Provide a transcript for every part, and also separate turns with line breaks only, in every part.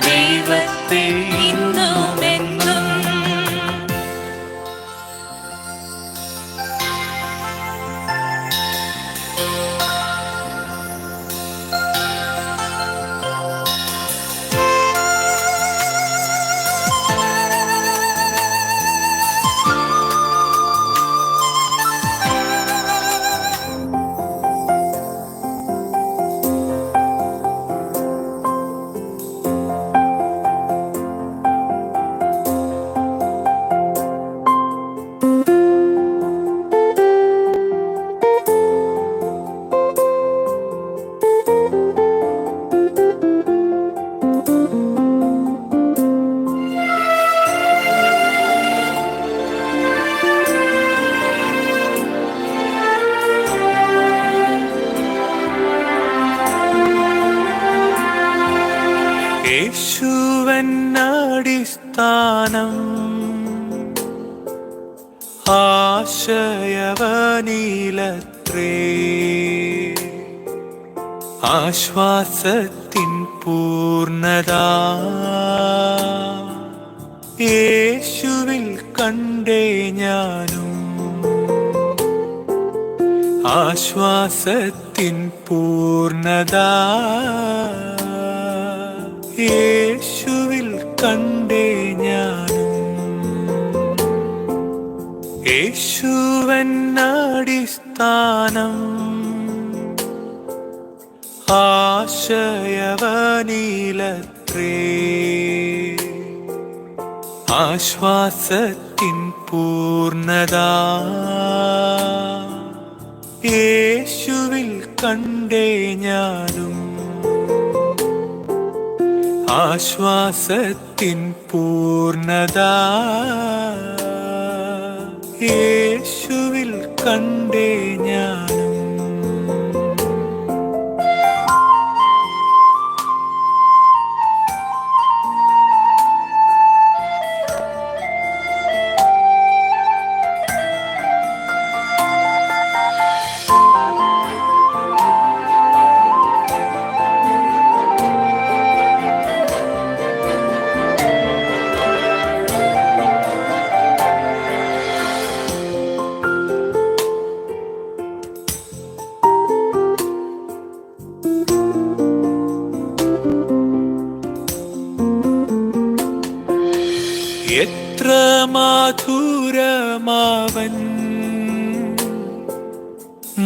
ദൈവത്തെ ഇന്നുമെന്നും
യേശുവന്നടിസ്ഥാനം ആശയവനിലത്രേ ആശ്വാസത്തിൻ പൂർണ്ണത യേശുവിൽ കണ്ടേ ഞാനും ആശ്വാസത്തിൻ പൂർണ്ണത യേശുവിൽ കണ്ടേ ഞാനും യേശുവന്നടിസ്ഥാനം ആശയവനിലത്രേ ആശ്വാസത്തിൻ പൂർണ്ണത യേശുവിൽ കണ്ടേ ഞാനും ആശ്വാസത്തിൻ പൂർണ്ണത യേശുവിൽ കണ്ടേ ഞാനും എത്ര മധുരമാവൻ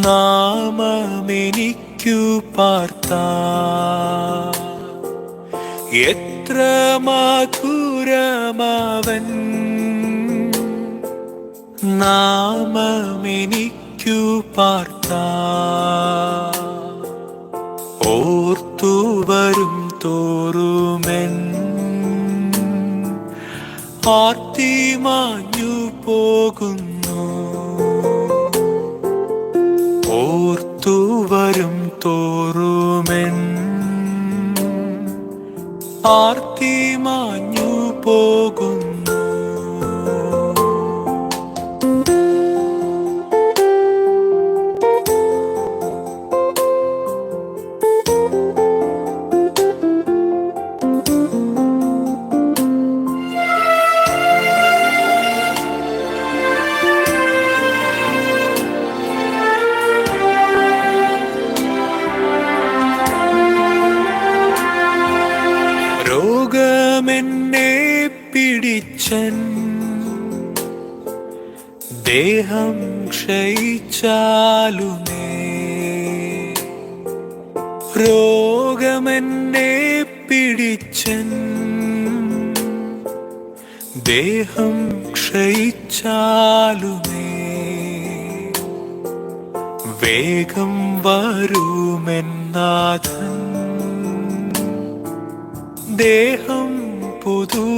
നാമമെനിക്കു പാർത്താൻ എത്ര മധുരമാവൻ നാമമെനിക്കു പാർത്താൻ ഓർത്തു വരും തോറുമെൻ ആർത്തി മാഞ്ഞു പോകുന്നു ഓർത്തു വരും തോറുമെൻ ആർത്തി മാഞ്ഞു പോകുന്നു രോഗമെന്നെ പിടിച്ചൻ ദേഹം ക്ഷയിച്ചാലുമേ രോഗമെന്നെ പിടിച്ചൻ ദേഹം ക്ഷയിച്ചാലുമേ വേഗം വരുമെന്നാഥൻ ദേഹം പുതുതാക്കിടാൻ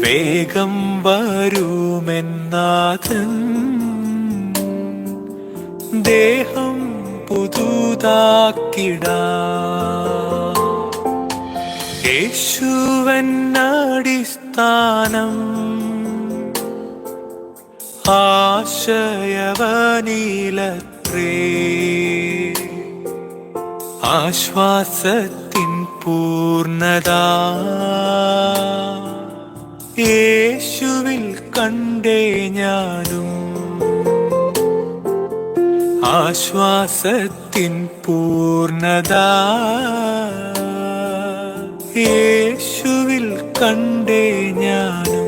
വേഗം വരുമെന്നാഥൻ ദേഹം പുതുതാക്കിടാൻ യേശുവന്നടിസ്ഥാനം ആശയവനിലത്രേ ആശ്വാസത്തിൻ പൂർണ്ണത യേശുവിൽ കണ്ടേ ഞാനും. ആശ്വാസത്തിൻ പൂർണ്ണത യേശുവിൽ കണ്ടേ ഞാനും.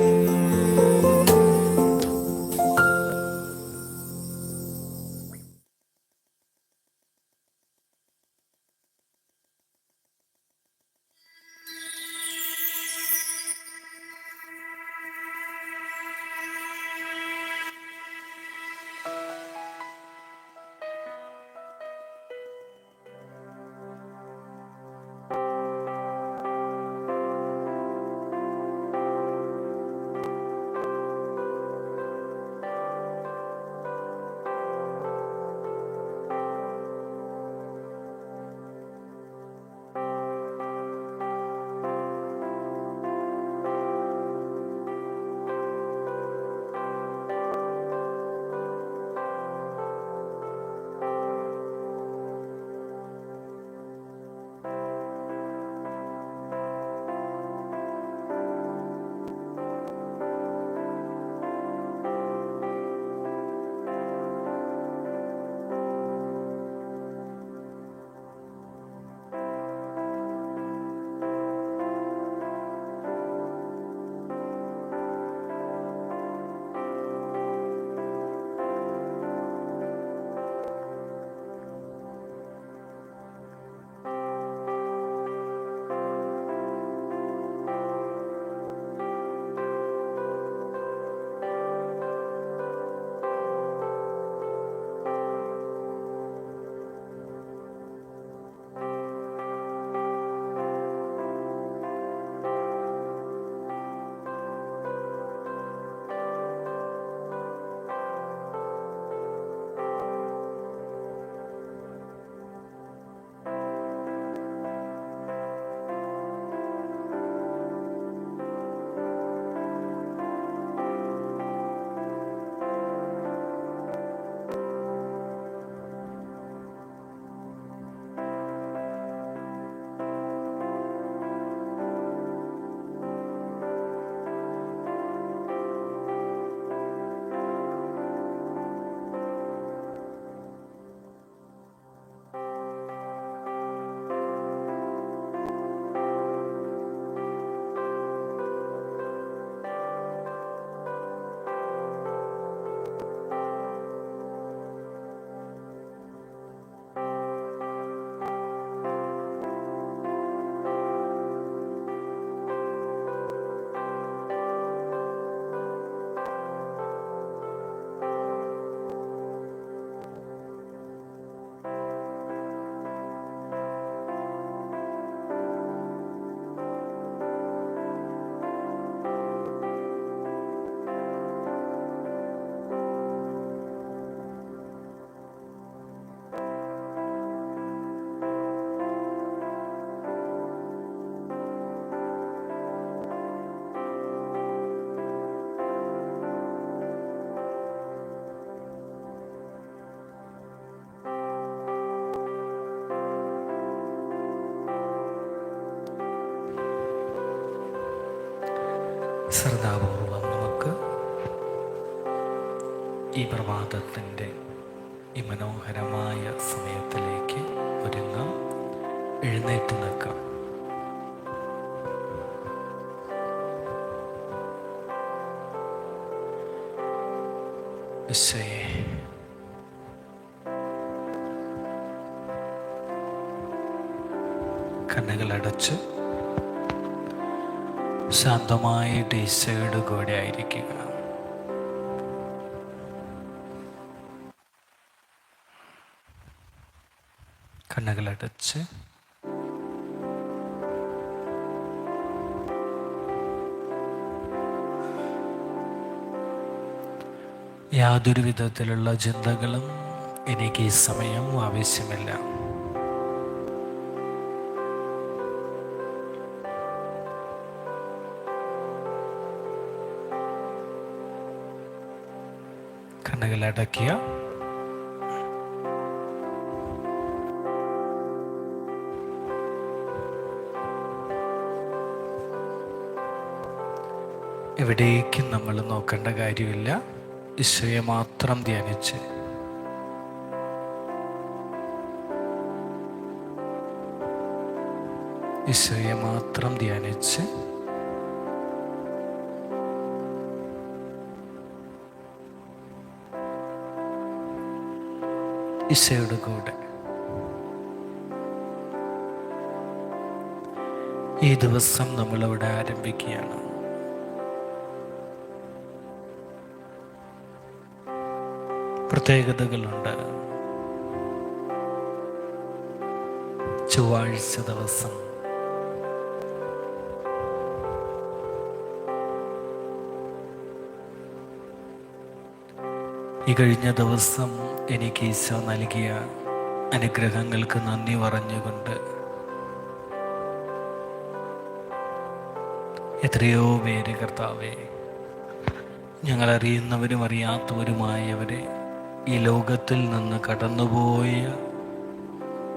ശ്രദ്ധാപൂർവം നമുക്ക് ഈ പ്രഭാതത്തിൻ്റെ ഈ മനോഹരമായ സമയത്തിലേക്ക് ഒരുങ്ങാം. എഴുന്നേറ്റ് നിൽക്കാം. ഈശോയെ, കണ്ണുകളടച്ച് ശാന്തമായിട്ട് ഈശോയുടെ കൂടെ ആയിരിക്കുക. കണ്ണുകളടച്ച് യാതൊരു വിധത്തിലുള്ള ചിന്തകളും എനിക്ക് ഈ സമയം ആവശ്യമില്ല. കണ്ണുകളടയ്ക്കുക. എവിടേക്കും നമ്മൾ നോക്കേണ്ട കാര്യമില്ല. ഈശോയെ മാത്രം ധ്യാനിച്ച് ഈശോയെ മാത്രം ധ്യാനിച്ച് ഈശോയുടെ കൂടെ ഈ ദിവസം നമ്മളിവിടെ ആരംഭിക്കുകയാണ്. പ്രത്യേകതകളുണ്ട്. ചൊവ്വാഴ്ച ദിവസം ഈ കഴിഞ്ഞ ദിവസം എനിക്ക് ഈശോ നൽകിയ അനുഗ്രഹങ്ങൾക്ക് നന്ദി പറഞ്ഞുകൊണ്ട് എത്രയോ പേര് കർത്താവേ, ഞങ്ങളറിയുന്നവരും അറിയാത്തവരുമായവരെ ഈ ലോകത്തിൽ നിന്ന് കടന്നുപോയ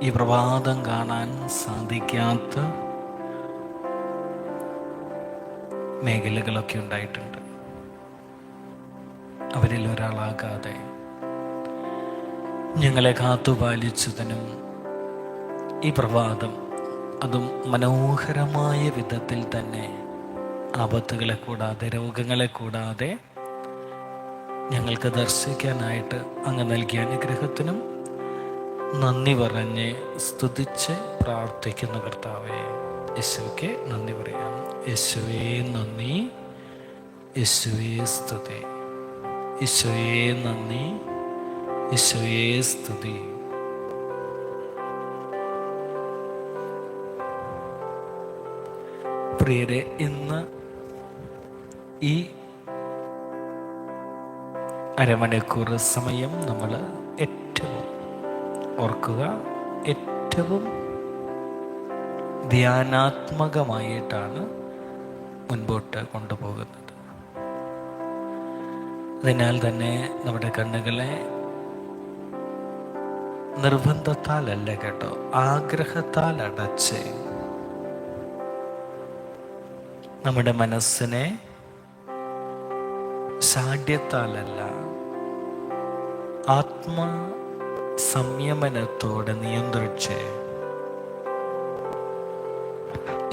ഈ പ്രഭാതം കാണാൻ സാധിക്കാത്ത മേഖലകളൊക്കെ ഉണ്ടായിട്ടുണ്ട്. അവരിൽ ഒരാളാകാതെ ഞങ്ങളെ കാത്തുപാലിച്ചതിനും ഈ പ്രഭാതം അതും മനോഹരമായ വിധത്തിൽ തന്നെ ആപത്തുകളെ കൂടാതെ രോഗങ്ങളെ കൂടാതെ ഞങ്ങൾക്ക് ദർശിക്കാനായിട്ട് അങ്ങ് നൽകിയ അനുഗ്രഹത്തിനും നന്ദി പറഞ്ഞ് സ്തുതിച്ച് പ്രാർത്ഥിക്കുന്ന കർത്താവേ, യേശുവേ നന്ദി പറയാം. യേശുവേ നന്ദി, യേശുവേ സ്തുതി, യേശുവേ നന്ദി, യേശുവേ സ്തുതി. പ്രിയരെ, ഇന്ന് ഈ അരമണിക്കൂർ സമയം നമ്മൾ ഏറ്റവും ഓർക്കുക, ഏറ്റവും ധ്യാനാത്മകമായിട്ടാണ് മുൻപോട്ട് കൊണ്ടുപോകുന്നത്. അതിനാൽ തന്നെ നമ്മുടെ കണ്ണുകളെ നിർബന്ധത്താലല്ല കേട്ടോ, ആഗ്രഹത്താൽ അടച്ച് നമ്മുടെ മനസ്സിനെ ശാഠ്യത്താലല്ല, സംയമനത്തോടെ നിയന്ത്രിച്ച്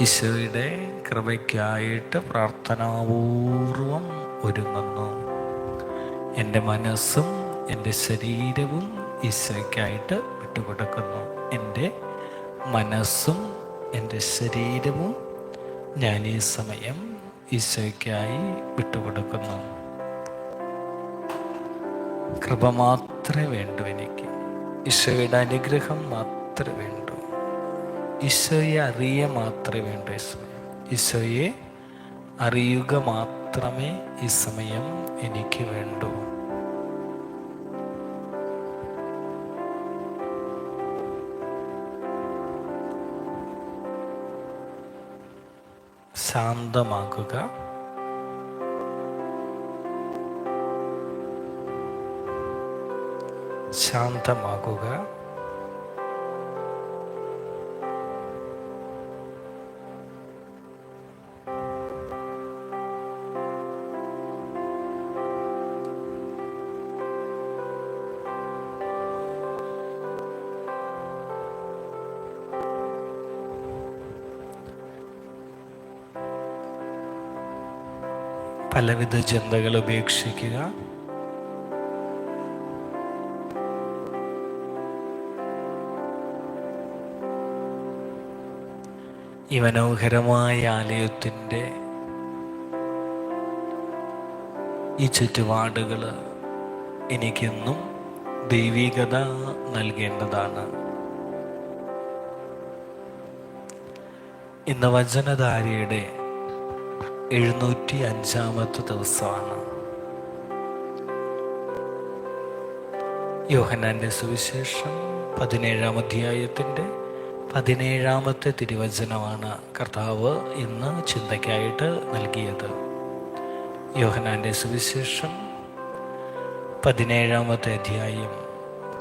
ഈശോയുടെ കൃപയ്ക്കായിട്ട് പ്രാർത്ഥനാപൂർവം ഒരുങ്ങുന്നു. എൻ്റെ മനസ്സും എൻ്റെ ശരീരവും ഈശോയ്ക്കായിട്ട് വിട്ടുകൊടുക്കുന്നു. എൻ്റെ മനസ്സും എൻ്റെ ശരീരവും ഞാൻ ഈ സമയം ഈശോയ്ക്കായി വിട്ടുകൊടുക്കുന്നു. കൃപ മാത്രമേ വേണ്ടൂ എനിക്ക്, ഈശോയുടെ അനുഗ്രഹം മാത്രമേ വേണ്ടൂ, ഈശോയെ അറിയുക മാത്രമേ വേണ്ടൂ. ഈശോയെ അറിയുക മാത്രമേ ഈ സമയം എനിക്ക് വേണ്ടൂ. ശാന്തമാകുക, ശാന്തമാകുക. പലവിധ ചിന്തകൾ ഉപേക്ഷിക്കുക. ഈ മനോഹരമായ ആലയത്തിൻ്റെ ഈ ചുറ്റുപാടുകൾ എനിക്കെന്നും ദൈവികത നൽകേണ്ടതാണ്. ഇന്ന് വചനധാരയുടെ 705 ദിവസമാണ്. യോഹന്നാന്റെ സുവിശേഷം 17-ാം അധ്യായത്തിൻ്റെ 17-ാമത്തെ തിരുവചനമാണ് കർത്താവ് ഇന്ന് ചിന്തയ്ക്കായിട്ട് നൽകിയത്. യോഹന്നാന്റെ സുവിശേഷം 17-ാമത്തെ അധ്യായം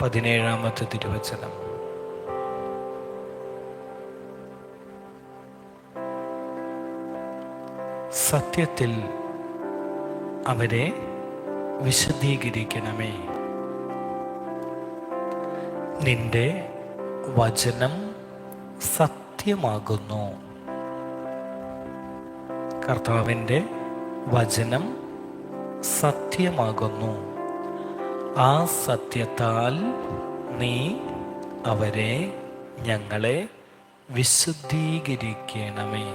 17-ാമത്തെ തിരുവചനം. സത്യത്തിൽ അവരെ വിശദീകരിക്കണമേ. നിന്റെ വചനം സത്യമാകുന്നു. കർത്താവിൻ്റെ വചനം സത്യമാകുന്നു. ആ സത്യത്താൽ നീ അവരെ, ഞങ്ങളെ വിശുദ്ധീകരിക്കണമേ.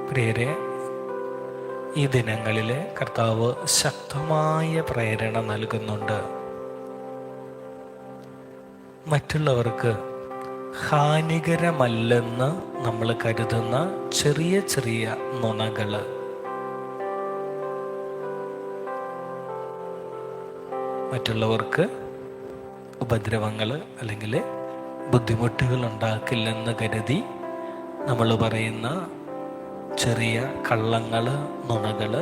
പ്രിയരെ, ഈ ദിനങ്ങളിൽ കർത്താവ് ശക്തമായ പ്രേരണ നൽകുന്നുണ്ട്. മറ്റുള്ളവർക്ക് ഹാനികരമല്ലെന്ന് നമ്മൾ കരുതുന്ന ചെറിയ ചെറിയ നുണകൾ, മറ്റുള്ളവർക്ക് ഉപദ്രവങ്ങൾ അല്ലെങ്കിൽ ബുദ്ധിമുട്ടുകൾ ഉണ്ടാക്കില്ലെന്ന് കരുതി നമ്മൾ പറയുന്ന ചെറിയ കള്ളങ്ങൾ, നുണകൾ,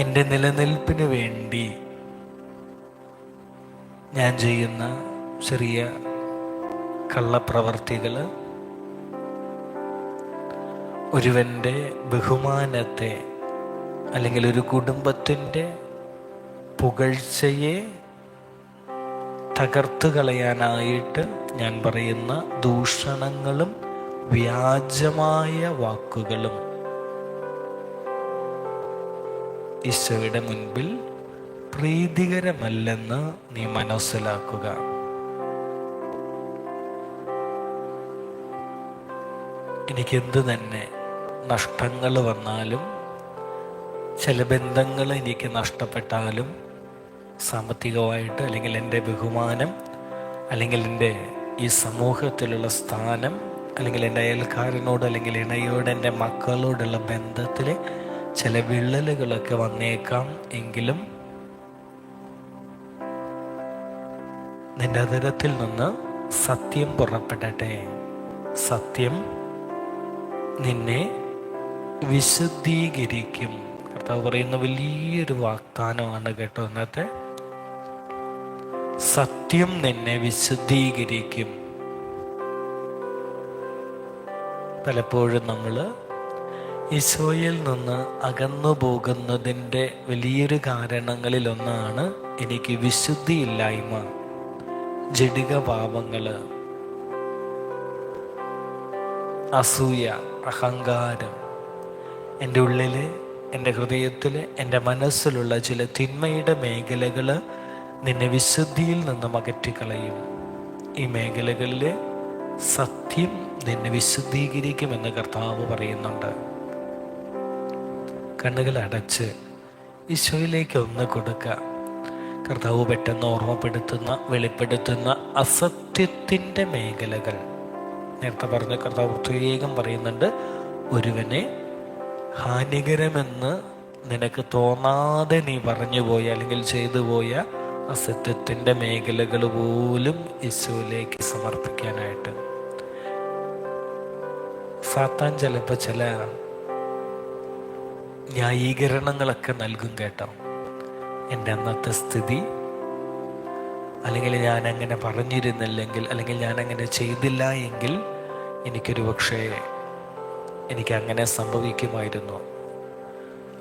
എൻ്റെ നിലനിൽപ്പിന് വേണ്ടി ഞാൻ ചെയ്യുന്ന ചെറിയ കള്ളപ്രവർത്തികൾ, ഒരുവൻ്റെ ബഹുമാനത്തെ അല്ലെങ്കിൽ ഒരു കുടുംബത്തിൻ്റെ പുകഴ്ചയെ തകർത്ത് കളയാനായിട്ട് ഞാൻ പറയുന്ന ദൂഷണങ്ങളും വ്യാജമായ വാക്കുകളും ഈശോയുടെ മുൻപിൽ പ്രീതികരമല്ലെന്ന് നീ മനസ്സിലാക്കുക. എനിക്കെന്ത് തന്നെ നഷ്ടങ്ങൾ വന്നാലും, ചില ബന്ധങ്ങൾ എനിക്ക് നഷ്ടപ്പെട്ടാലും, സാമ്പത്തികമായിട്ട് അല്ലെങ്കിൽ എൻ്റെ ബഹുമാനം അല്ലെങ്കിൽ എൻ്റെ ഈ സമൂഹത്തിലുള്ള സ്ഥാനം അല്ലെങ്കിൽ എൻ്റെ അയൽക്കാരനോട് അല്ലെങ്കിൽ ഇണയോട് എൻ്റെ മക്കളോടുള്ള ബന്ധത്തിൽ ചില വിള്ളലുകളൊക്കെ വന്നേക്കാം. എങ്കിലും നിന്റെ അതിരത്തിൽ നിന്ന് സത്യം പുറപ്പെടട്ടെ. സത്യം നിന്നെ വിശുദ്ധീകരിക്കും. കർത്താവ് പറയുന്ന വലിയൊരു വാഗ്ദാനമാണ് കേട്ടോ ഇന്നത്തെ. സത്യം നിന്നെ വിശുദ്ധീകരിക്കും. പലപ്പോഴും നമ്മൾ ഈശോയിൽ നിന്ന് അകന്നു പോകുന്നതിൻ്റെ വലിയൊരു കാരണങ്ങളിലൊന്നാണ് എനിക്ക് വിശുദ്ധിയില്ലായ്മ, ജഡിക പാപങ്ങൾ, അസൂയ, അഹങ്കാരം, എൻ്റെ ഉള്ളിൽ, എൻ്റെ ഹൃദയത്തിൽ, എൻ്റെ മനസ്സിലുള്ള ചില തിന്മയുടെ മേഖലകൾ നിന്നെ വിശുദ്ധിയിൽ നിന്നും അകറ്റിക്കളയും. ഈ മേഖലകളിൽ സത്യം നിന്നെ വിശുദ്ധീകരിക്കുമെന്ന് കർത്താവ് പറയുന്നുണ്ട്. കണ്ണുകൾ അടച്ച് ഈശോയിലേക്ക് ഒന്ന് കൊടുക്കുക. കർത്താവ് പെട്ടെന്ന് ഓർമ്മപ്പെടുത്തുന്ന, വെളിപ്പെടുത്തുന്ന അസത്യത്തിൻ്റെ മേഖലകൾ. നേരത്തെ പറഞ്ഞ കർത്താവ് പ്രത്യേകം പറയുന്നുണ്ട്, ഒരുവനെ ഹാനികരമെന്ന് നിനക്ക് തോന്നാതെ നീ പറഞ്ഞു പോയ അല്ലെങ്കിൽ ചെയ്തു പോയ അസത്യത്തിൻ്റെ മേഖലകൾ പോലും ഈശോയിലേക്ക് സമർപ്പിക്കാനായിട്ട്. സാത്താൻ ചിലപ്പോൾ ചില ന്യായീകരണങ്ങളൊക്കെ നൽകും കേട്ടോ. എൻ്റെ അന്നത്തെ സ്ഥിതി, അല്ലെങ്കിൽ ഞാൻ അങ്ങനെ പറഞ്ഞിരുന്നില്ലെങ്കിൽ, അല്ലെങ്കിൽ ഞാൻ അങ്ങനെ ചെയ്തില്ല എങ്കിൽ എനിക്കൊരു പക്ഷേ എനിക്കങ്ങനെ സംഭവിക്കുമായിരുന്നു,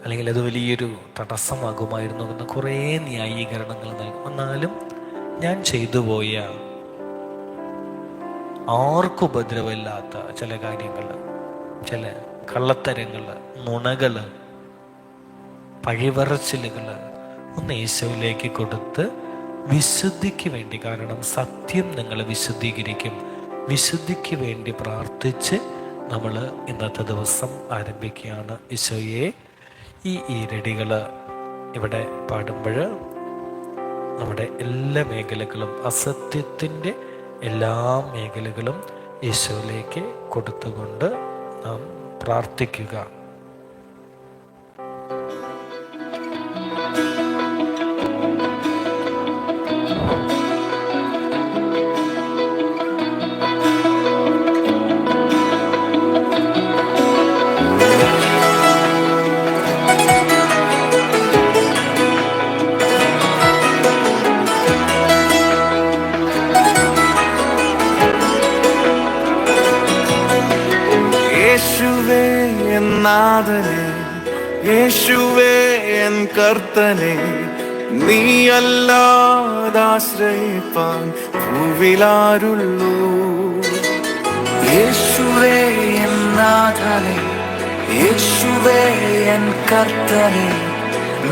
അല്ലെങ്കിൽ അത് വലിയൊരു തടസ്സമാകുമായിരുന്നു എന്ന് കുറേ ന്യായീകരണങ്ങൾ നൽകും. എന്നാലും ഞാൻ ചെയ്തു പോയ ആർക്കും ഉപദ്രവമില്ലാത്ത ചില കാര്യങ്ങൾ, ചില കള്ളത്തരങ്ങൾ, നുണകൾ, പഴിപറച്ചിലുകൾ ഒന്ന് ഈശോയിലേക്ക് കൊടുത്ത് വിശുദ്ധിക്ക് വേണ്ടി, കാരണം സത്യം നിങ്ങളെ വിശുദ്ധീകരിക്കും, വിശുദ്ധിക്ക് വേണ്ടി പ്രാർത്ഥിച്ച് നമ്മൾ ഇന്നത്തെ ദിവസം ആരംഭിക്കുകയാണ്. ഈശോയെ, ഈ ഈരടികൾ ഇവിടെ പാടുമ്പോൾ നമ്മുടെ എല്ലാ മേഖലകളും, അസത്യത്തിൻ്റെ എല്ലാ മേഖലകളും ഈശോയിലേക്ക് കൊടുത്തുകൊണ്ട് നാം പ്രാർത്ഥിക്കുക.
യേശുവേ
നാഥനെ, യേശുവേ എൻ കർത്തനെ, നീയല്ലാതാശ്രയിപ്പാൻ ഭൂവിലാരുള്ളൂ.
യേശുവേ എൻ നാഥനെ, യേശുവേ എൻ കർത്തനെ,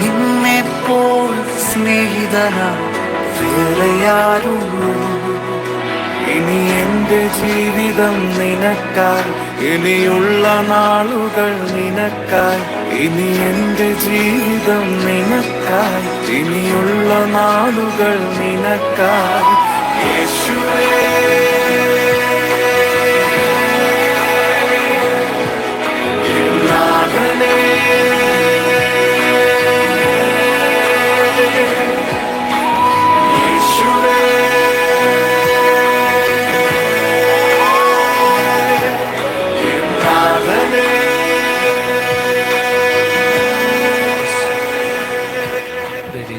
നിന്നെപ്പോൾ സ്നേഹിതനാ വേറെയാരുള്ളൂ.
ഇനി എന്റെ ജീവിതം നിനക്കായി, ഇനിയുള്ള നാളുകൾ നിനക്കായി. ഇനി എന്റെ ജീവിതം നിനക്കായി, ഇനിയുള്ള നാളുകൾ നിനക്കായി. യേശുവേ നാഥനേ,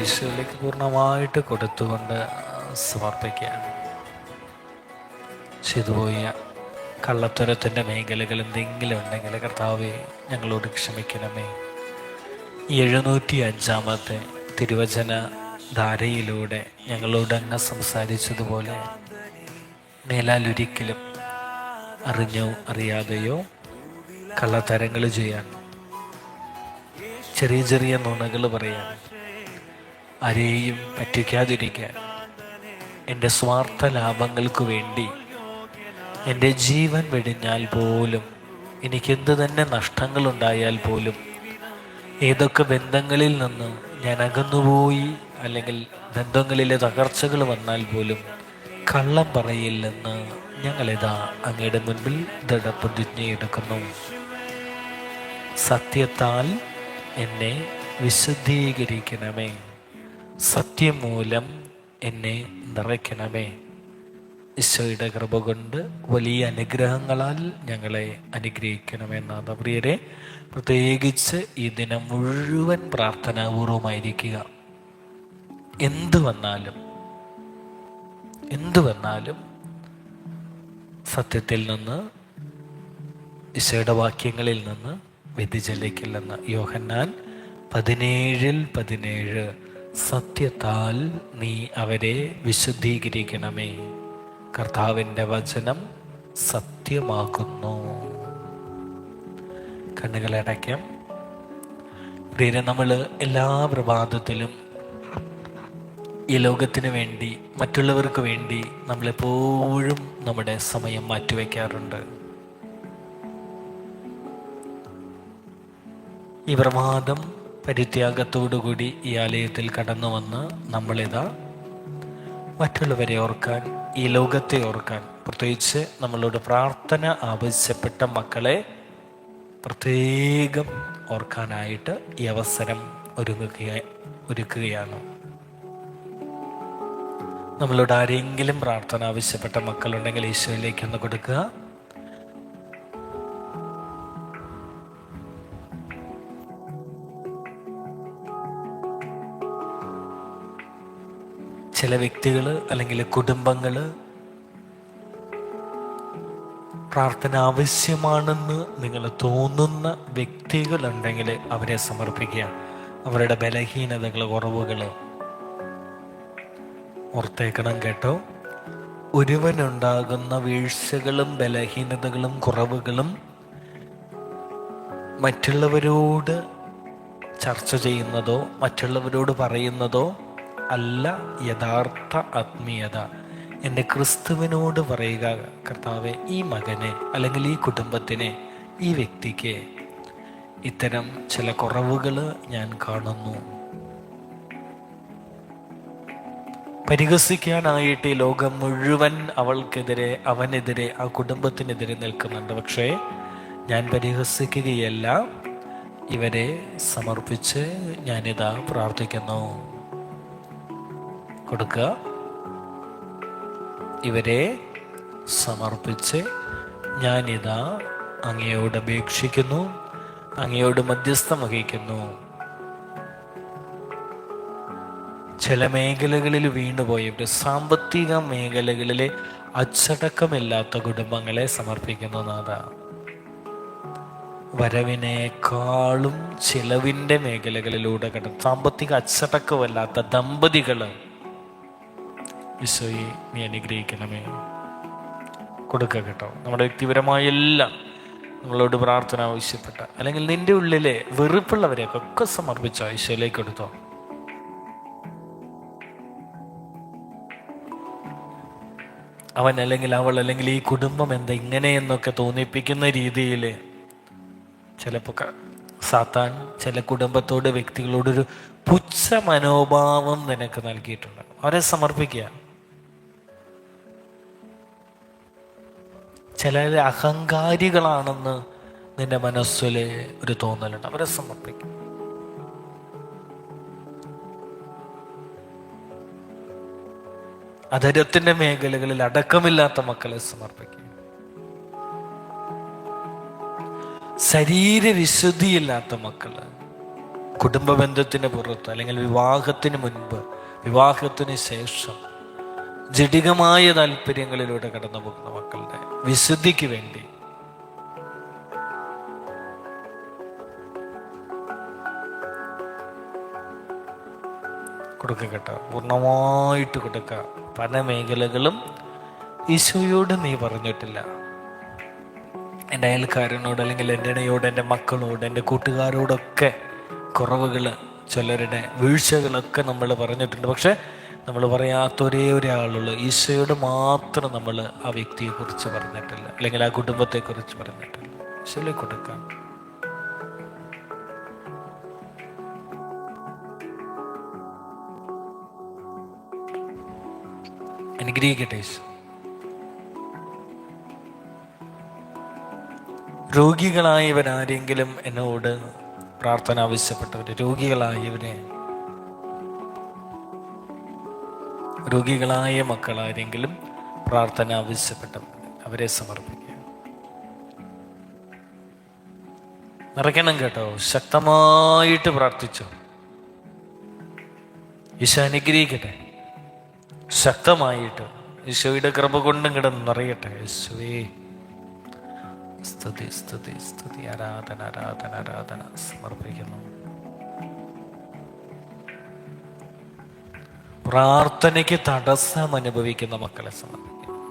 ഈശോയിലേക്ക് പൂർണ്ണമായിട്ട് കൊടുത്തുകൊണ്ട് സമർപ്പിക്കുക. ചെയ്തുപോയ കള്ളത്തരത്തിൻ്റെ മേഖലകൾ എന്തെങ്കിലും ഉണ്ടെങ്കിൽ കർത്താവേ ഞങ്ങളോട് ക്ഷമിക്കണമേ. 705 തിരുവചന ധാരയിലൂടെ ഞങ്ങളോട് അങ്ങ് സംസാരിച്ചതുപോലെ മേലാലൊരിക്കലും അറിഞ്ഞോ അറിയാതെയോ കള്ളത്തരങ്ങൾ ചെയ്യാൻ, ചെറിയ ചെറിയ നുണകൾ പറയാൻ, ആരെയും പറ്റിക്കാതിരിക്കാൻ, എൻ്റെ സ്വാർത്ഥ ലാഭങ്ങൾക്ക് വേണ്ടി എൻ്റെ ജീവൻ വെടിഞ്ഞാൽ പോലും, എനിക്കെന്ത് തന്നെ നഷ്ടങ്ങളുണ്ടായാൽ പോലും, ഏതൊക്കെ ബന്ധങ്ങളിൽ നിന്ന് ഞാൻ അകന്നുപോയി, അല്ലെങ്കിൽ ബന്ധങ്ങളിലെ തകർച്ചകൾ വന്നാൽ പോലും കള്ളം പറയില്ലെന്ന് ഞങ്ങളിതാ അങ്ങയുടെ മുൻപിൽ ദൃഢപ്രതിജ്ഞയെടുക്കുന്നു. സത്യത്താൽ എന്നെ വിശുദ്ധീകരിക്കണമേ, സത്യം മൂലം എന്നെ നിറയ്ക്കണമേ. ഈശോയുടെ കൃപ കൊണ്ട് വലിയ അനുഗ്രഹങ്ങളാൽ ഞങ്ങളെ അനുഗ്രഹിക്കണമെന്നാണ്. പ്രിയരെ, പ്രത്യേകിച്ച് ഈ ദിനം മുഴുവൻ പ്രാർത്ഥനാപൂർവമായിരിക്കുക. എന്തു വന്നാലും സത്യത്തിൽ നിന്ന്, ഈശോയുടെ വാക്യങ്ങളിൽ നിന്ന് വ്യതിചലിക്കില്ലെന്ന്. യോഹന്നാൻ 17:17 സത്യത്താൽ നീ അവരെ വിശുദ്ധീകരിക്കണമേ, കർത്താവിൻ്റെ വചനം സത്യമാകുന്നു. കണ്ണുകളടയ്ക്കാം. പ്രിയരെ, നമ്മൾ എല്ലാ പ്രഭാതത്തിലും ഈ ലോകത്തിന് വേണ്ടി, മറ്റുള്ളവർക്ക് വേണ്ടി നമ്മളെപ്പോഴും നമ്മുടെ സമയം മാറ്റിവെക്കാറുണ്ട്. ഈ പ്രഭാതം പരിത്യാഗത്തോടുകൂടി ഈ ആലയത്തിൽ കടന്നു വന്ന് നമ്മളിതാ മറ്റുള്ളവരെ ഓർക്കാൻ, ഈ ലോകത്തെ ഓർക്കാൻ, പ്രത്യേകിച്ച് നമ്മളോട് പ്രാർത്ഥന ആവശ്യപ്പെട്ട മക്കളെ പ്രത്യേകം ഓർക്കാനായിട്ട് ഈ അവസരം ഒരുക്കുകയാണ്. നമ്മളോട് ആരെങ്കിലും പ്രാർത്ഥന ആവശ്യപ്പെട്ട മക്കളുണ്ടെങ്കിൽ ഈശോയിലേക്ക് ഒന്ന് കൊടുക്കുക. ചില വ്യക്തികൾ അല്ലെങ്കിൽ കുടുംബങ്ങൾ പ്രാർത്ഥന ആവശ്യമാണെന്ന് നിങ്ങൾ തോന്നുന്ന വ്യക്തികളുണ്ടെങ്കിൽ അവരെ സമർപ്പിക്കുക. അവരുടെ ബലഹീനതകൾ, കുറവുകൾ ഓർത്തേക്കണം കേട്ടോ. ഒരുവനുണ്ടാകുന്ന വീഴ്ചകളും ബലഹീനതകളും കുറവുകളും മറ്റുള്ളവരോട് ചർച്ച ചെയ്യുന്നതോ മറ്റുള്ളവരോട് പറയുന്നതോ അല്ല യഥാർത്ഥ ആത്മീയത. എൻ്റെ ക്രിസ്തുവിനോട് പറയുക, കർത്താവെ, ഈ മകനെ അല്ലെങ്കിൽ ഈ കുടുംബത്തിനെ, ഈ വ്യക്തിക്ക് ഇത്തരം ചില കുറവുകൾ ഞാൻ കാണുന്നു. പരിഹസിക്കാനായിട്ട് ഈ ലോകം മുഴുവൻ അവൾക്കെതിരെ, അവനെതിരെ, ആ കുടുംബത്തിനെതിരെ നിൽക്കുന്നുണ്ട്. പക്ഷേ ഞാൻ പരിഹസിക്കുകയല്ല, ഇവരെ സമർപ്പിച്ച് ഞാനിതാ പ്രാർത്ഥിക്കുന്നു. കൊടുക്കുക. ഇവരെ സമർപ്പിച്ച് ഞാനിതാ അങ്ങയോട് അപേക്ഷിക്കുന്നു, അങ്ങയോട് മധ്യസ്ഥം വഹിക്കുന്നു. ചില മേഖലകളിൽ വീണുപോയവർ, സാമ്പത്തിക മേഖലകളിലെ അച്ചടക്കമില്ലാത്ത കുടുംബങ്ങളെ സമർപ്പിക്കുന്നു നാഥ. വരവിനേക്കാളും ചിലവിൻ്റെ മേഖലകളിലൂടെ കടന്ന് സാമ്പത്തിക അച്ചടക്കമല്ലാത്ത ദമ്പതികൾ ഈശോയെ നീ അനുഗ്രഹിക്കണമേ. കൊടുക്കുക കേട്ടോ. നമ്മുടെ വ്യക്തിപരമായ എല്ലാം നമ്മളോട് പ്രാർത്ഥന ആവശ്യപ്പെട്ട അല്ലെങ്കിൽ നിന്റെ ഉള്ളിലെ വെറുപ്പുള്ളവരെയൊക്കെ ഒക്കെ സമർപ്പിച്ചോ, ഈശോയിലേക്ക് കൊടുത്തോ. അവൻ അല്ലെങ്കിൽ അവൾ അല്ലെങ്കിൽ ഈ കുടുംബം എന്താ ഇങ്ങനെയെന്നൊക്കെ തോന്നിപ്പിക്കുന്ന രീതിയിൽ ചിലപ്പോൾ സാത്താൻ ചില കുടുംബത്തോട് വ്യക്തികളോടൊരു പുച്ഛ മനോഭാവം നിനക്ക് നൽകിയിട്ടുണ്ട്. അവരെ സമർപ്പിക്കുക. ചില അഹങ്കാരികളാണെന്ന് നിന്റെ മനസ്സിൽ ഒരു തോന്നലുണ്ട്, അവരെ സമർപ്പിക്കുക. അധരത്തിന്റെ മേഖലകളിൽ അടക്കമില്ലാത്ത മക്കളെ സമർപ്പിക്കുക. ശരീരവിശുദ്ധിയില്ലാത്ത മക്കള് കുടുംബ ബന്ധത്തിന് പുറത്ത് അല്ലെങ്കിൽ വിവാഹത്തിന് മുൻപ് വിവാഹത്തിന് ശേഷം ജഡികമായ താല്പര്യങ്ങളിലൂടെ കടന്നു പോകുന്ന മക്കളുടെ വിശുദ്ധിക്ക് വേണ്ടി കൊടുക്കുക കേട്ടോ. പൂർണ്ണമായിട്ട് കൊടുക്കുക. പല മേഖലകളും ഈശോയോട് നീ പറഞ്ഞിട്ടില്ല. എൻ്റെ അയൽക്കാരനോട് അല്ലെങ്കിൽ എൻ്റെ ഇണയോട്, എൻ്റെ മക്കളോട്, എൻ്റെ കൂട്ടുകാരോടൊക്കെ കുറവുകൾ, ചിലരുടെ വീഴ്ചകളൊക്കെ നമ്മൾ പറഞ്ഞിട്ടുണ്ട്. പക്ഷെ നമ്മൾ പറയാത്ത ഒരേ ഒരാളുള്ളൂ, ഈശോയോട് മാത്രം നമ്മൾ ആ വ്യക്തിയെക്കുറിച്ച് പറഞ്ഞിട്ടില്ല, അല്ലെങ്കിൽ ആ കുടുംബത്തെക്കുറിച്ച് പറഞ്ഞിട്ടില്ല. ഈശോയിലേക്ക് കൊടുക്കാം. അനുഗ്രഹിക്കട്ടെ ഈശോ. രോഗികളായവരാരെങ്കിലും എന്നോട് പ്രാർത്ഥന ആവശ്യപ്പെട്ടവർ, രോഗികളായ മക്കളാരെങ്കിലും പ്രാർത്ഥന ആവശ്യപ്പെട്ടവർ, അവരെ സമർപ്പിക്കുക. നിറയ്ക്കണം കേട്ടോ. ശക്തമായിട്ട് പ്രാർത്ഥിച്ചു. ഈശോ അനുഗ്രഹിക്കട്ടെ. ശക്തമായിട്ട് ഈശോയുടെ കൃപ കൊണ്ടും കിടന്ന് നിറയട്ടെ. യേശുവേ സ്തുതി സ്തുതി സ്തുതി. ആരാധന ആരാധന ആരാധന സമർപ്പിക്കുന്നു. പ്രാർത്ഥനയ്ക്ക് തടസ്സം അനുഭവിക്കുന്ന മക്കളെ സമർപ്പിക്കുന്നു.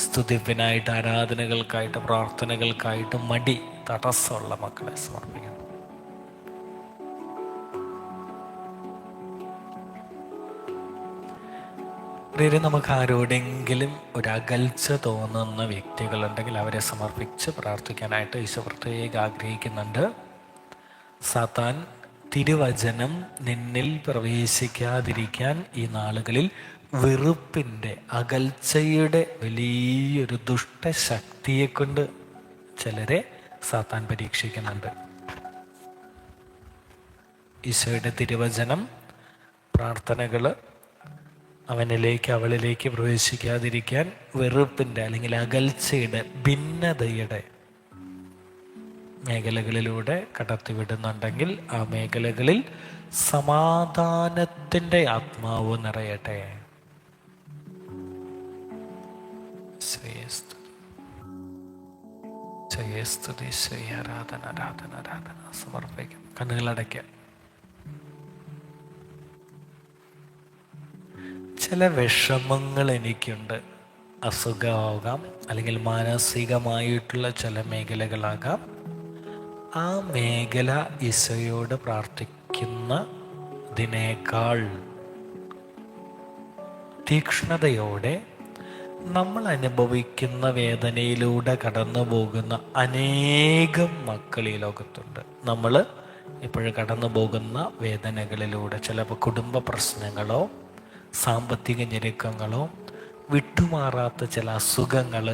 സ്തുതിപ്പിനായിട്ട്, ആരാധനകൾക്കായിട്ട്, പ്രാർത്ഥനകൾക്കായിട്ട് മടി തടസ്സമുള്ള മക്കളെ സമർപ്പിക്കുന്നു. നമുക്ക് ആരോടെങ്കിലും ഒരു അകൽച്ച തോന്നുന്ന വ്യക്തികളുണ്ടെങ്കിൽ അവരെ സമർപ്പിച്ച് പ്രാർത്ഥിക്കാനായിട്ട് ഈശോ പ്രത്യേകം ആഗ്രഹിക്കുന്നുണ്ട്. സാത്താൻ തിരുവചനം നിന്നിൽ പ്രവേശിക്കാതിരിക്കാൻ ഈ നാളുകളിൽ വെറുപ്പിൻ്റെ, അകൽച്ചയുടെ വലിയൊരു ദുഷ്ടശക്തിയെ കൊണ്ട് ചിലരെ സാത്താൻ പരീക്ഷിക്കുന്നുണ്ട്. ഈശോയുടെ തിരുവചനം, പ്രാർത്ഥനകൾ അവനിലേക്ക് അവളിലേക്ക് പ്രവേശിക്കാതിരിക്കാൻ വെറുപ്പിൻ്റെ അല്ലെങ്കിൽ അകൽച്ചയുടെ, ഭിന്നതയുടെ മേഖലകളിലൂടെ കടത്തിവിടുന്നുണ്ടെങ്കിൽ ആ മേഖലകളിൽ സമാധാനത്തിൻ്റെ ആത്മാവ് നിറയട്ടെ. ആരാധന ആരാധന ആരാധന സമർപ്പിക്കും. കണ്ണുകളടയ്ക്കാം. ചില വിഷമങ്ങൾ എനിക്കുണ്ട്. അസുഖമാകാം, അല്ലെങ്കിൽ മാനസികമായിട്ടുള്ള ചില മേഖലകളാകാം. ആ മേഖല ഈശോയോട് പ്രാർത്ഥിക്കുന്നതിനേക്കാൾ തീക്ഷ്ണതയോടെ നമ്മൾ അനുഭവിക്കുന്ന വേദനയിലൂടെ കടന്നു പോകുന്ന അനേകം മക്കൾ ഈ ലോകത്തുണ്ട്. നമ്മൾ ഇപ്പോഴും കടന്നു പോകുന്ന വേദനകളിലൂടെ ചിലപ്പോൾ കുടുംബ പ്രശ്നങ്ങളോ സാമ്പത്തിക ഞെരുക്കങ്ങളോ വിട്ടുമാറാത്ത ചില അസുഖങ്ങൾ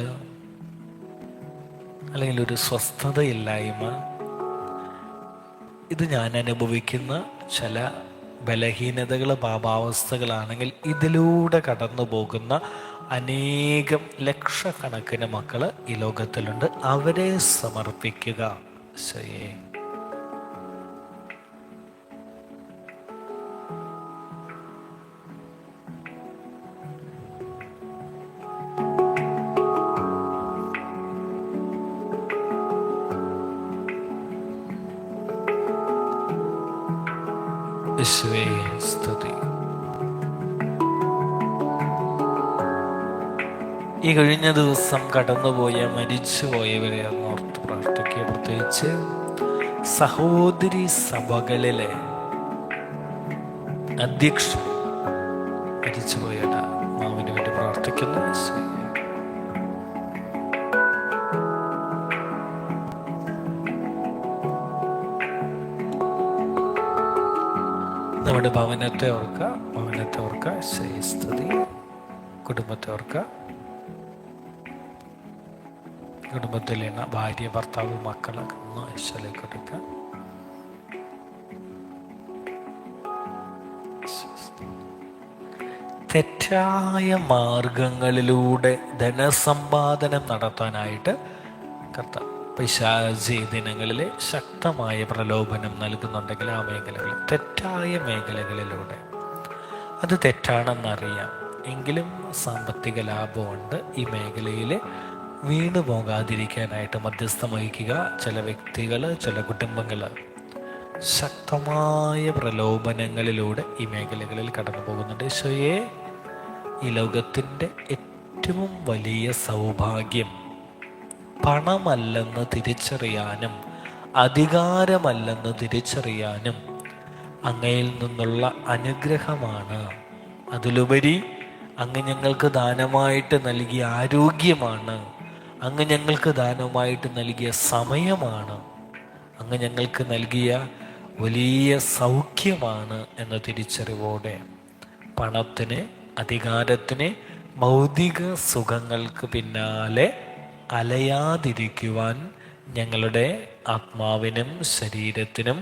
അല്ലെങ്കിൽ ഒരു സ്വസ്ഥതയില്ലായ്മ, ഇത് ഞാൻ അനുഭവിക്കുന്ന ചില ബലഹീനതകൾ, പാപാവസ്ഥകളാണെങ്കിൽ ഇതിലൂടെ കടന്നു പോകുന്ന അനേകം ലക്ഷക്കണക്കിന് മക്കൾ ഈ ലോകത്തിലുണ്ട്. അവരെ സമർപ്പിക്കുക. ശരിയേ. യേശുവേ സ്തുതി. ഈ കഴിഞ്ഞ ദിവസം കടന്നുപോയ മരിച്ചുപോയവരെ ഓർത്ത് പ്രാർത്ഥിക്കുക. പ്രത്യേകിച്ച് സഹോദരി സഭകളിലെ അധ്യക്ഷൻ മരിച്ചുപോയുടെ മാവിന് വേണ്ടി പ്രാർത്ഥിക്കുന്നു. നമ്മുടെ ഭവനത്തെ ഓർക്കുക, ഭവനത്തെ ഓർക്കുക. സ്തുതി. കുടുംബത്തെ ഓർക്കുക, കുടുംബത്തിലുള്ള ഭാര്യ, ഭർത്താവ്, മക്കളൊക്കെ ഒന്ന് ഈശോയിലേക്ക് കൊടുക്കുക. തെറ്റായ മാർഗങ്ങളിലൂടെ ധനസമ്പാദനം നടത്താനായിട്ട് പിശാചി ദിനങ്ങളിൽ ശക്തമായ പ്രലോഭനം നൽകുന്നുണ്ടെങ്കിൽ ആ മേഖലകളിൽ, തെറ്റായ മേഖലകളിലൂടെ, അത് തെറ്റാണെന്നറിയാം എങ്കിലും സാമ്പത്തിക ലാഭമുണ്ട്, ഈ മേഖലയിൽ വീണു പോകാതിരിക്കാനായിട്ട് മധ്യസ്ഥം വഹിക്കുക. ചില വ്യക്തികൾ, ചില കുടുംബങ്ങൾ ശക്തമായ പ്രലോഭനങ്ങളിലൂടെ ഈ മേഖലകളിൽ കടന്നു പോകുന്നുണ്ട്. ഈശോയെ, ഈ ലോകത്തിൻ്റെ ഏറ്റവും വലിയ സൗഭാഗ്യം പണമല്ലെന്ന് തിരിച്ചറിയാനും അധികാരമല്ലെന്ന് തിരിച്ചറിയാനും അങ്ങയിൽ നിന്നുള്ള അനുഗ്രഹമാണ്. അതിലുപരി അങ്ങ് ഞങ്ങൾക്ക് ദാനമായിട്ട് നൽകിയ ആരോഗ്യമാണ്, അങ്ങ് ഞങ്ങൾക്ക് ദാനമായിട്ട് നൽകിയ സമയമാണ്, അങ്ങ് ഞങ്ങൾക്ക് നൽകിയ വലിയ സൗഖ്യമാണ് എന്ന തിരിച്ചറിവോടെ പണത്തിന്, അധികാരത്തിന്, ഭൗതിക സുഖങ്ങൾക്ക് പിന്നാലെ അലയാതിരിക്കുവാൻ ഞങ്ങളുടെ ആത്മാവിനും ശരീരത്തിനും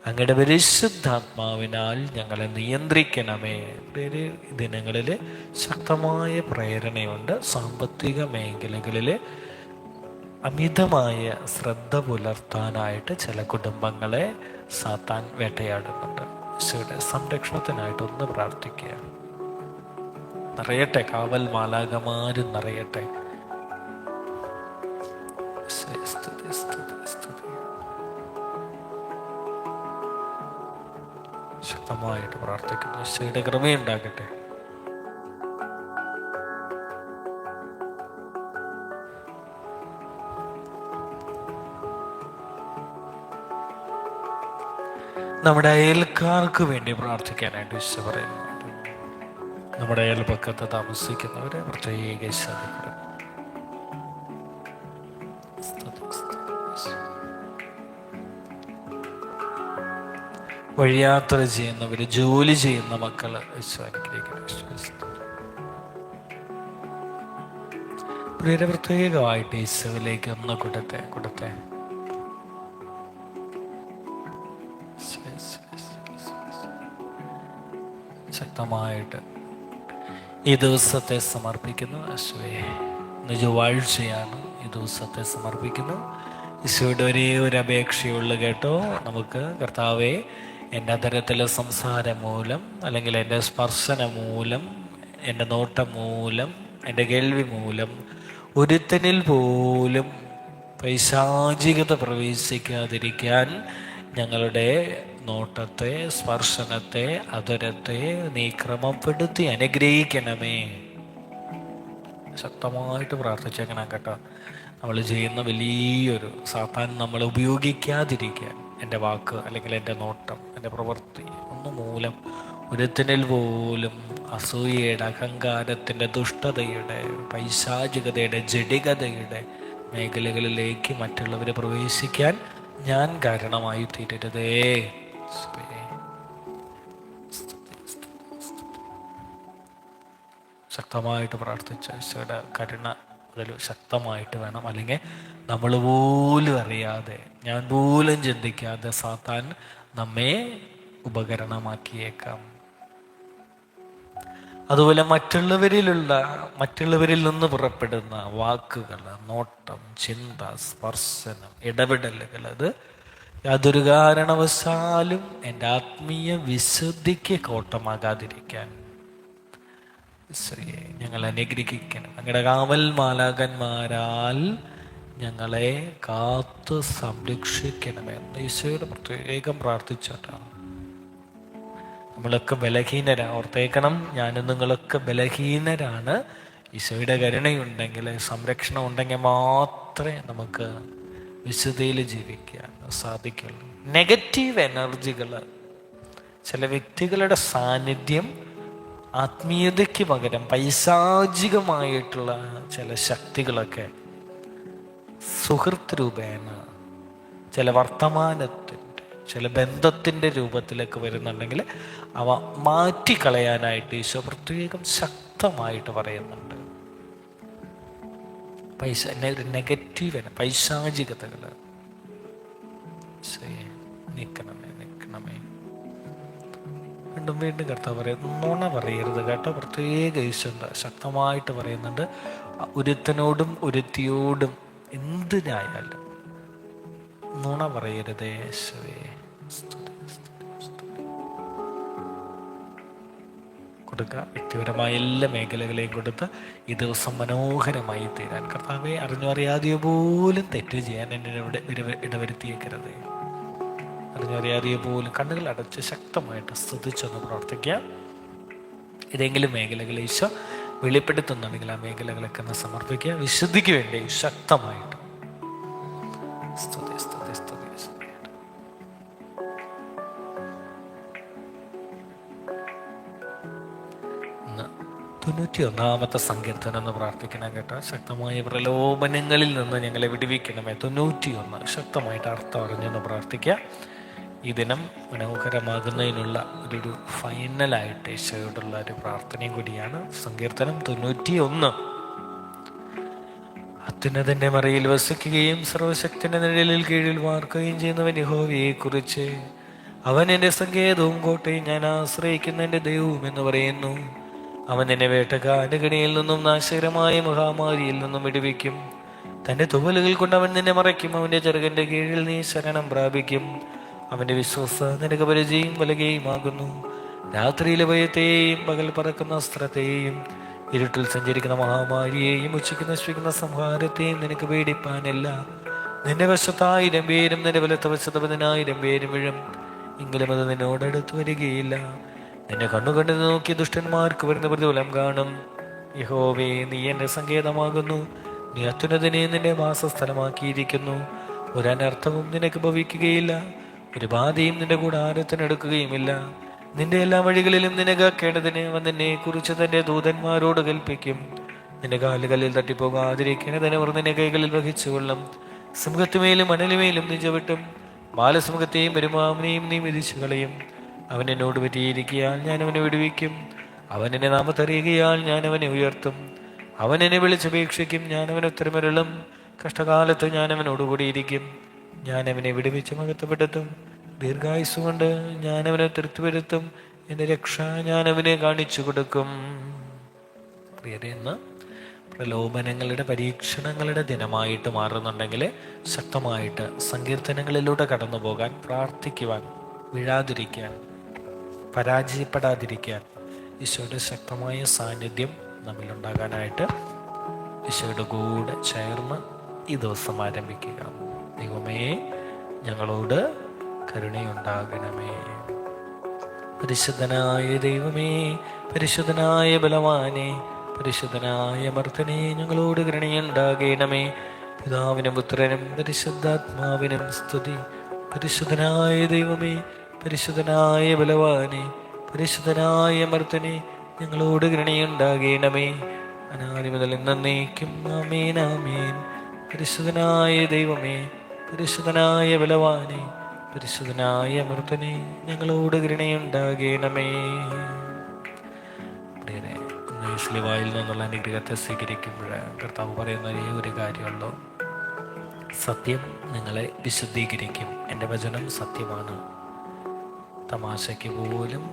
അങ്ങയുടെ പരിശുദ്ധാത്മാവിനാൽ ഞങ്ങളെ നിയന്ത്രിക്കണമേ. ദിനങ്ങളിൽ ശക്തമായ പ്രേരണയുണ്ട്. സാമ്പത്തിക മേഖലകളിൽ അമിതമായ ശ്രദ്ധ പുലർത്താനായിട്ട് ചില കുടുംബങ്ങളെ സാത്താൻ വേട്ടയാടുന്നുണ്ട്. ഈശോയുടെ സംരക്ഷണത്തിനായിട്ട് ഒന്ന് പ്രാർത്ഥിക്കുക. നിറയട്ടെ, കാവൽ മാലാഖമാരും നിറയട്ടെ. ശക്തമായിട്ട് പ്രാർത്ഥിക്കുന്നു. ഈശോയുടെ കൃപയുണ്ടാകട്ടെ. നമ്മുടെ അയൽക്കാർക്ക് വേണ്ടി പ്രാർത്ഥിക്കാനായിട്ട് ഈശോ പറയുന്നുണ്ട്. നമ്മുടെ അയൽപക്കത്ത് താമസിക്കുന്നവരെ പ്രത്യേക ശ്രദ്ധിക്കണം. വഴിയാത്ര ചെയ്യുന്നവര്, ജോലി ചെയ്യുന്ന മക്കള് പ്രിയരെ പ്രത്യേകമായിട്ട് ഈശോയിലേക്ക് ഒന്ന് കൊടുത്തെ. ശക്തമായിട്ട് ഈ ദിവസത്തെ സമർപ്പിക്കുന്നു. ഈശോയെ, ഇന്ന് ചൊവ്വാഴ്ചയാണ്, ഈ ദിവസത്തെ സമർപ്പിക്കുന്നു. ഈശോയുടെ ഒരേ ഒരു അപേക്ഷയുള്ളു കേട്ടോ. നമുക്ക് കർത്താവേ, എൻ്റെ അത്തരത്തിലെ സംസാരം മൂലം, അല്ലെങ്കിൽ എൻ്റെ സ്പർശനം മൂലം, എൻ്റെ നോട്ടം മൂലം, എൻ്റെ കേൾവി മൂലം ഒരുത്തനിൽ പോലും പൈശാചികത പ്രവേശിക്കാതിരിക്കാൻ ഞങ്ങളുടെ നോട്ടത്തെ, സ്പർശനത്തെ, അധരത്തെ നീ ക്രമപ്പെടുത്തി അനുഗ്രഹിക്കണമേ. ശക്തമായിട്ട് പ്രാർത്ഥിച്ചേക്കണം കേട്ടോ. നമ്മൾ ചെയ്യുന്ന വലിയൊരു സാത്താൻ നമ്മളെ ഉപയോഗിക്കാതിരിക്കാൻ, എൻ്റെ വാക്ക് അല്ലെങ്കിൽ എൻ്റെ നോട്ടം, എൻ്റെ പ്രവൃത്തി ഒന്നു മൂലം ഒരുത്തനിൽ പോലും അസൂയയുടെ, അഹങ്കാരത്തിൻ്റെ, ദുഷ്ടതയുടെ, പൈശാചികതയുടെ, ജഡികതയുടെ മേഖലകളിലേക്ക് മറ്റുള്ളവരെ പ്രവേശിക്കാൻ ഞാൻ കാരണമായി തീരരുതേ. ശക്തമായിട്ട് പ്രാർത്ഥിച്ച ഈശോയുടെ കരുണ അതിൽ ശക്തമായിട്ട് വേണം. അല്ലെങ്കിൽ നമ്മൾ പോലും അറിയാതെ, ഞാൻ പോലും ചിന്തിക്കാതെ സാത്താൻ നമ്മെ ഉപകരണമാക്കിയേക്കാം. അതുപോലെ മറ്റുള്ളവരിൽ നിന്ന് പുറപ്പെടുന്ന വാക്കുകൾ, നോട്ടം, ചിന്ത, സ്പർശനം, ഇടപെടലുകൾ, അത് യാതൊരു കാരണവശാലും എൻ്റെ ആത്മീയ വിശുദ്ധിക്ക് കോട്ടമാകാതിരിക്കാൻ ഈശോയെ ഞങ്ങൾ അനുഗ്രഹിക്കണം. അങ്ങയുടെ കാവൽ മാലാഖന്മാരാൽ ഞങ്ങളെ കാത്തു സംരക്ഷിക്കണമെന്ന് ഈശോയുടെ പ്രത്യേകം പ്രാർത്ഥിച്ചിട്ടാണ്. നമ്മളൊക്കെ ബലഹീനരാണ്. ഓർത്തേക്കണം, ഞാനും നിങ്ങളൊക്കെ ബലഹീനരാണ്. ഈശോയുടെ കരുണയുണ്ടെങ്കിൽ, സംരക്ഷണം ഉണ്ടെങ്കിൽ മാത്രമേ നമുക്ക് വിശുദ്ധിയിൽ ജീവിക്കാൻ സാധിക്കുള്ളൂ. നെഗറ്റീവ് എനർജികൾ, ചില വ്യക്തികളുടെ സാന്നിധ്യം ആത്മീയതയ്ക്ക് പകരം പൈശാചികമായിട്ടുള്ള ചില ശക്തികളൊക്കെ സുഹൃത്ത് രൂപേണ, ചില വർത്തമാനത്തിൻ്റെ, ചില ബന്ധത്തിൻ്റെ രൂപത്തിലേക്ക് വരുന്നുണ്ടെങ്കിൽ അവ മാറ്റിക്കളയാനായിട്ട് ഈശോ പ്രത്യേകം ശക്തമായിട്ട് പറയുന്നുണ്ട്. നെഗറ്റീവ് പൈശാചികതകൾ നിൽക്കണമേ. വീണ്ടും വീണ്ടും കർത്താവ് പറയുന്നു, നുണ പറയരുത് കേട്ടോ. പ്രത്യേക ഈശോ ശക്തമായിട്ട് പറയുന്നുണ്ട്. ഒരുത്തനോടും ഒരുത്തിയോടും എന്തിനായാലും നുണ പറയരുതേ യേശുവേ. കൊടുക്കുക. വ്യക്തിപരമായ എല്ലാ മേഖലകളെയും കൊടുത്ത് ഈ ദിവസം മനോഹരമായി തീരാൻ കർത്താവെ, അറിഞ്ഞോ അറിയാതെയോ പോലും തെറ്റ് ചെയ്യാൻ എന്നെ ഇടവരുത്തിയേക്കരുത്. അറിഞ്ഞോ അറിയാതെയോ പോലും കണ്ണുകൾ അടച്ച് ശക്തമായിട്ട് സ്തുതിച്ചൊന്ന് പ്രവർത്തിക്കാം. ഏതെങ്കിലും മേഖലകൾ ഈശോ വെളിപ്പെടുത്തുന്നുണ്ടെങ്കിൽ ആ മേഖലകളൊക്കെ ഒന്ന് സമർപ്പിക്കുക. വിശുദ്ധിക്ക് വേണ്ടി ശക്തമായിട്ട് സ്തുതി. 91-ാമത്തെ സങ്കീർത്തനം എന്ന് പ്രാർത്ഥിക്കണം കേട്ടോ. ശക്തമായ പ്രലോഭനങ്ങളിൽ നിന്ന് ഞങ്ങളെ വിടുവിക്കണമേ. 91 ശക്തമായിട്ട് അർത്ഥം അറിഞ്ഞെന്ന് പ്രാർത്ഥിക്കുക. ഈ ദിനം മനോഹരമാകുന്നതിനുള്ള ഒരു ഫൈനലായിട്ട് ഈശോയോടുള്ള ഒരു പ്രാർത്ഥനയും കൂടിയാണ് സങ്കീർത്തനം 91. അത്യുന്നതന്റെ മറയിൽ വസിക്കുകയും സർവശക്തിന്റെ നിഴലിൽ കീഴിൽ വാർക്കുകയും ചെയ്യുന്നവൻ യഹോവയെ കുറിച്ച്, അവൻ എൻ്റെ സങ്കേതവും കോട്ടയും ഞാൻ ആശ്രയിക്കുന്ന എൻ്റെ ദൈവവും എന്ന് പറയുന്നു. അവൻ എന്നെ വേട്ടക്കാരുടെ കെണിയിൽ നിന്നും നാശകരമായ മഹാമാരിയിൽ നിന്നും വിടുവിക്കും. തൻ്റെ തുവലുകൾ കൊണ്ട് അവൻ നിന്നെ മറയ്ക്കും. അവൻ്റെ ചെറുകൻ്റെ കീഴിൽ നീ ശരണം പ്രാപിക്കും. അവൻ്റെ വിശ്വാസ നിനക്ക് പരിചയം വലകയുമാകുന്നു. രാത്രിയിലെ ഭയത്തെയും പകൽ പറക്കുന്ന അസ്ത്രത്തെയും ഇരുട്ടിൽ സഞ്ചരിക്കുന്ന മഹാമാരിയെയും ഉച്ചയ്ക്ക് നശിപ്പിക്കുന്ന സംഹാരത്തെയും നിനക്ക് പേടിപ്പാനില്ല. നിന്റെ വശത്ത് 1000 പേരും നിന്റെ വലത്തെ വശത്ത് 10,000 പേരും വീഴും, എങ്കിലും അത് നിന്നോടടുത്ത് വരികയില്ല. നിന്നെ കണ്ണുകണ്ട് നോക്കി ദുഷ്ടന്മാർക്ക് വരുന്ന പ്രതിഫലം കാണും. യഹോവേ, നീ എൻ്റെ സങ്കേതമാകുന്നു. നീ അത്യുന്നതനെ നിന്റെ വാസസ്ഥലമാക്കിയിരിക്കുന്നു. ഒരനർത്ഥവും നിനക്ക് ഭവിക്കുകയില്ല, ഒരു ബാധയും നിന്റെ കൂടാരത്തിനെടുക്കുകയുമില്ല. നിന്റെ എല്ലാ വഴികളിലും നിന്നെ കാക്കേണ്ടതിന് അവൻ നിന്നെ കുറിച്ച് തന്റെ ദൂതന്മാരോട് കൽപ്പിക്കും. നിന്റെ കാലുകളിൽ തട്ടിപ്പോകാതിരിക്കേണ്ടതിന് അവർ നിന്നെ കൈകളിൽ വഹിച്ചുകൊള്ളും. സിംഹത്തുമേലും മണലുമേലും നീ ചവിട്ടും. ബാലസിംഹത്തെയും പെരുമാമിനെയും നീ വിധിച്ചു കളയും. അവൻ എന്നോട് പറ്റിയിരിക്കയാൽ ഞാൻ അവനെ വിടുവിക്കും. അവൻ എന്നെ നാമത്തറിയുകയാൽ ഞാൻ അവനെ ഉയർത്തും. അവൻ എന്നെ വിളിച്ചപേക്ഷിക്കും, ഞാൻ അവന് ഉത്തരമരുളും. കഷ്ടകാലത്ത് ഞാൻ അവനോട് കൂടിയിരിക്കും. ഞാൻ അവനെ വിടുവിച്ച് മഹത്വപ്പെടുത്തും. ദീർഘായുസ് കൊണ്ട് ഞാൻ അവനെ തൃപ്തിപ്പെടുത്തും. എൻ്റെ രക്ഷ ഞാൻ അവനെ കാണിച്ചു കൊടുക്കും. പ്രിയരെ, ഇന്ന് പ്രലോഭനങ്ങളുടെ പരീക്ഷണങ്ങളുടെ ദിനമായിട്ട് മാറുന്നുണ്ടെങ്കിൽ ശക്തമായിട്ട് സങ്കീർത്തനങ്ങളിലൂടെ കടന്നു പോകാൻ, പ്രാർത്ഥിക്കുവാൻ, വീഴാതിരിക്കാൻ, പരാജയപ്പെടാതിരിക്കാൻ ഈശോയുടെ ശക്തമായ സാന്നിധ്യം നമ്മിലുണ്ടാകാനായിട്ട് ഈശോയുടെ കൂടെ ചേർന്ന് ഈ ദിവസം ആരംഭിക്കുക. ദൈവമേ, ഞങ്ങളോട് കരുണയുണ്ടാകണമേ. പരിശുദ്ധനായ ദൈവമേ, പരിശുദ്ധനായ ബലവാനെ, പരിശുദ്ധനായ അമർത്തനെ, ഞങ്ങളോട് കരുണയുണ്ടാകണമേ. പിതാവിനും പുത്രനും പരിശുദ്ധാത്മാവിനും സ്തുതി. പരിശുദ്ധനായ ദൈവമേ, പരിശുദ്ധനായ ബലവാനെ, പരിശുദ്ധനായ അമർത്തനെ, ഞങ്ങളോട് കരുണയുണ്ടാകണമേ. അനാദി മുതൽ എന്നേക്കും ആമേൻ ആമേൻ. പരിശുദ്ധനായ ദൈവമേ, പരിശുദ്ധനായ ബലവാനെ, പരിശുദ്ധനായ അമർത്തനെ, ഞങ്ങളോട് കരുണയുണ്ടാകണമേ. സ്ലിവായിൽ നിന്നുള്ള അനുഗ്രഹത്തെ സ്വീകരിക്കുമ്പോൾ കർത്താവ് പറയുന്ന ഒരു കാര്യമുള്ളൂ: സത്യം നിങ്ങളെ വിശുദ്ധീകരിക്കും. എൻ്റെ വചനം സത്യമാണ്. തമാശയ്ക്ക് പോലും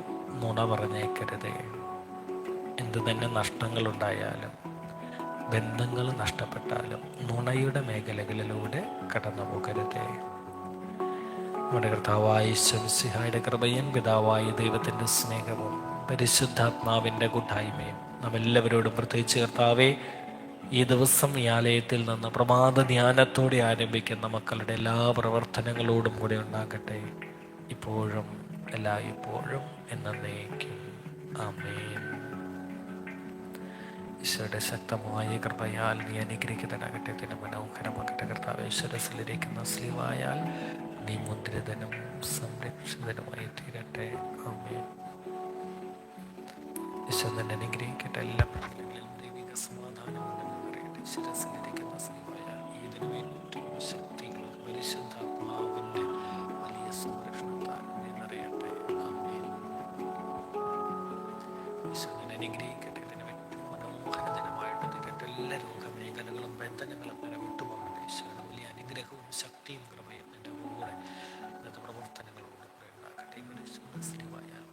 നുണ പറഞ്ഞേക്കരുതേ. എന്തു തന്നെ നഷ്ടങ്ങളുണ്ടായാലും, ബന്ധങ്ങൾ നഷ്ടപ്പെട്ടാലും നുണയുടെ മേഖലകളിലൂടെ കടന്നു പോകരുതേ. നമ്മുടെ കർത്താവായ ശംസിഹായുടെ കൃപയും പിതാവായ ദൈവത്തിൻ്റെ സ്നേഹവും പരിശുദ്ധാത്മാവിൻ്റെ കൂട്ടായ്മയും നമ്മെല്ലാവരോടും, പ്രത്യേകിച്ച് കർത്താവെ, ഈ ദിവസം ഈ ആലയത്തിൽ നിന്ന് പ്രമാദ ധ്യാനത്തോടെ ആരംഭിക്കുന്ന മക്കളുടെ എല്ലാ പ്രവർത്തനങ്ങളോടും കൂടെ ഉണ്ടാകട്ടെ, ഇപ്പോഴും എല്ലായ്പ്പോഴും എന്നേക്കും. ആമേൻ. ഈശോയുടെ ശക്തമായ കൃപയാൽ നീ അനുഗ്രഹിക്കതനാകട്ടെ. ദിന മനോഹരമാകട്ടെ. കർത്താവ് ഈശ്വരസിലിരിക്കുന്ന സ്ലീവായാൽ നീ മുദ്രിതനും സംരക്ഷിതനുമായി തീരട്ടെ. ആമേൻ. ഈശോ തന്നെ അനുഗ്രഹിക്കട്ടെ. എല്ലാ പ്രശ്നങ്ങളിലും ദൈവിക സമാധാനം അറിയട്ടെ. ശിരസിലിരിക്കുന്ന സ്ലീവായാൽ ഇതിനു വേണ്ടി ശക്തികളും പരിശുദ്ധാത്മാവിൻ്റെ വലിയ സംരക്ഷണത്താൽ നീ നിറയട്ടെ. ആമേൻ. ഈശോ തന്നെ അനുഗ്രഹിക്കട്ടെ. ഇതിന് ഏറ്റവും മനോഹരജനമായിട്ട് തീരട്ടെ. എല്ലാ രോഗമേഖലകളും ബന്ധനങ്ങളും തന്നെ വിട്ടുപോകട്ടെ. ഈശോയുടെ വലിയ അനുഗ്രഹവും ശക്തിയും കൃപയും എൻ്റെ കൂടെ ഇന്നത്തെ പ്രവർത്തനങ്ങളോട് കൂടെ ഉണ്ടാകട്ടെ. ഈശോയുടെ സ്ലീവായാൽ